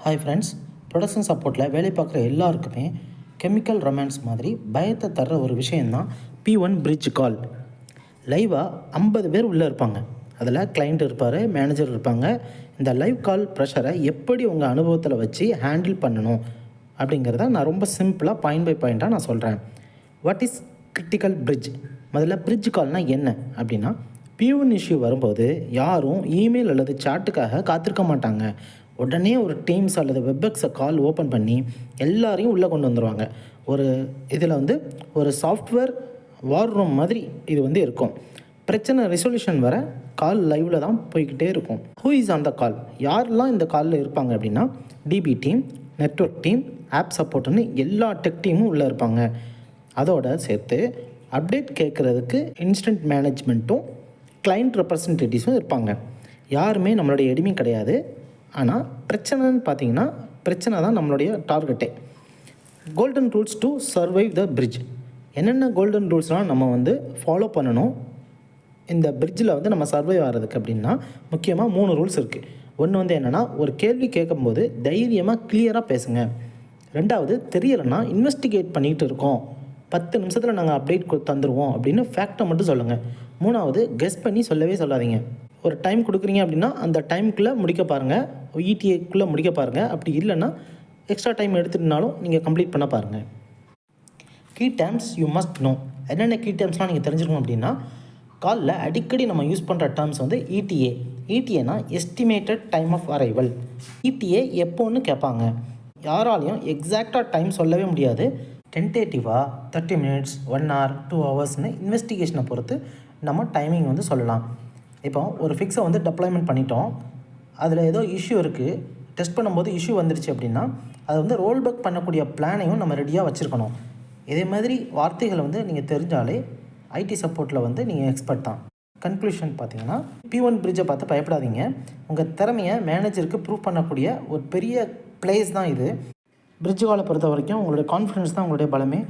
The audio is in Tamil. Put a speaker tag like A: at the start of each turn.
A: ஹாய் ஃப்ரெண்ட்ஸ், ப்ரொடக்ஷன் சப்போர்ட்டில் வேலை பார்க்குற எல்லாருக்குமே கெமிக்கல் ரொமான்ஸ் மாதிரி பயத்தை தர்ற ஒரு விஷயந்தான் P1 பிரிட்ஜ் கால். லைவாக 50 பேர் உள்ளே இருப்பாங்க. அதில் கிளைண்ட் இருப்பார், மேனேஜர் இருப்பாங்க. இந்த லைவ் கால் ப்ரெஷரை எப்படி உங்கள் அனுபவத்தில் வச்சு ஹேண்டில் பண்ணணும் அப்படிங்கிறத நான் ரொம்ப சிம்பிளாக பாயிண்ட் பை பாயிண்ட்டாக நான் சொல்கிறேன். What is critical bridge? முதல்ல பிரிட்ஜ் கால்னால் என்ன அப்படின்னா, P1 இஷ்யூ வரும்போது யாரும் இமெயில் அல்லது சாட்டுக்காக காத்திருக்க மாட்டாங்க. உடனே ஒரு டீம்ஸ் அல்லது வெப்எக்ஸை கால் ஓப்பன் பண்ணி எல்லாரையும் உள்ளே கொண்டு வந்துடுவாங்க. இதில் ஒரு சாஃப்ட்வேர் வார் ரூம் மாதிரி இது இருக்கும். பிரச்சனை ரெசல்யூஷன் வர கால் லைவில் தான் போய்கிட்டே இருக்கும். Who is on the call? யாரெல்லாம் இந்த காலில் இருப்பாங்க அப்படின்னா, DB team, network team, app சப்போர்ட்டுன்னு எல்லா டெக் டீமும் உள்ளே இருப்பாங்க. அதோடு சேர்த்து அப்டேட் கேட்குறதுக்கு இன்ஸ்டன்ட் மேனேஜ்மெண்ட்டும் கிளைண்ட் ரெப்ரசன்டேட்டிவ்ஸும் இருப்பாங்க. யாருமே நம்மளுடைய எடிமி கிடையாது. ஆனால் பிரச்சனைன்னு பார்த்தீங்கன்னா, பிரச்சனை தான் நம்மளுடைய டார்கெட்டே. Golden rules to survive the bridge. என்னென்ன கோல்டன் ரூல்ஸ்லாம் நம்ம ஃபாலோ பண்ணணும் இந்த பிரிட்ஜில் நம்ம சர்வைவ் ஆகிறதுக்கு அப்படின்னா, முக்கியமாக 3 ரூல்ஸ் இருக்குது. ஒன்று என்னென்னா, ஒரு கேள்வி கேட்கும்போது தைரியமாக கிளியராக பேசுங்க. 2வது, தெரியலைன்னா இன்வெஸ்டிகேட் பண்ணிகிட்டு இருக்கோம், 10 நிமிஷத்தில் நாங்கள் அப்டேட் தந்துடுவோம் அப்படின்னு ஃபேக்டை மட்டும் சொல்லுங்கள். 3வது, கெஸ் பண்ணி சொல்லவே சொல்லாதீங்க. ஒரு டைம் கொடுக்குறீங்க அப்படின்னா அந்த டைமுக்குள்ளே முடிக்க பாருங்கள், ETAக்குள்ளே முடிக்க பாருங்கள். அப்படி இல்லைன்னா எக்ஸ்ட்ரா டைம் எடுத்துகிட்டுனாலும் நீங்கள் கம்ப்ளீட் பண்ண பாருங்கள். Key terms you must know. என்னென்ன கீ டேர்ம்ஸ்லாம் நீங்கள் தெரிஞ்சுக்கணும் அப்படின்னா, காலில் அடிக்கடி நம்ம யூஸ் பண்ணுற டேர்ம்ஸ் ETA. ETAனா estimated time of arrival. ETA எப்போன்னு கேட்பாங்க. யாராலையும் எக்ஸாக்டாக டைம் சொல்லவே முடியாது. டென்டேட்டிவாக 30 மினிட்ஸ், 1 hour, 2 hours இன்வெஸ்டிகேஷனை பொறுத்து நம்ம டைமிங் சொல்லலாம். இப்போ ஒரு ஃபிக்ஸை டெப்ளாய்மெண்ட் பண்ணிட்டோம், அதில் ஏதோ இஷ்யூ இருக்குது, டெஸ்ட் பண்ணும்போது இஷ்யூ வந்துருச்சு அப்படின்னா, அதை ரோல் பேக் பண்ணக்கூடிய பிளானையும் நம்ம ரெடியாக வச்சுருக்கணும். இதே மாதிரி வார்த்தைகளை நீங்கள் தெரிஞ்சாலே ஐடி சப்போர்ட்டில் நீங்கள் எக்ஸ்பர்ட் தான். கன்க்ளூஷன் பார்த்தீங்கன்னா, P1 பிரிட்ஜை பார்த்து பயப்படாதீங்க. உங்கள் திறமையை மேனேஜருக்கு ப்ரூவ் பண்ணக்கூடிய ஒரு பெரிய பிளேஸ் தான் இது. பிரிட்ஜ் காலை பொறுத்த வரைக்கும் உங்களுடைய கான்ஃபிடன்ஸ் தான் உங்களுடைய பலமே.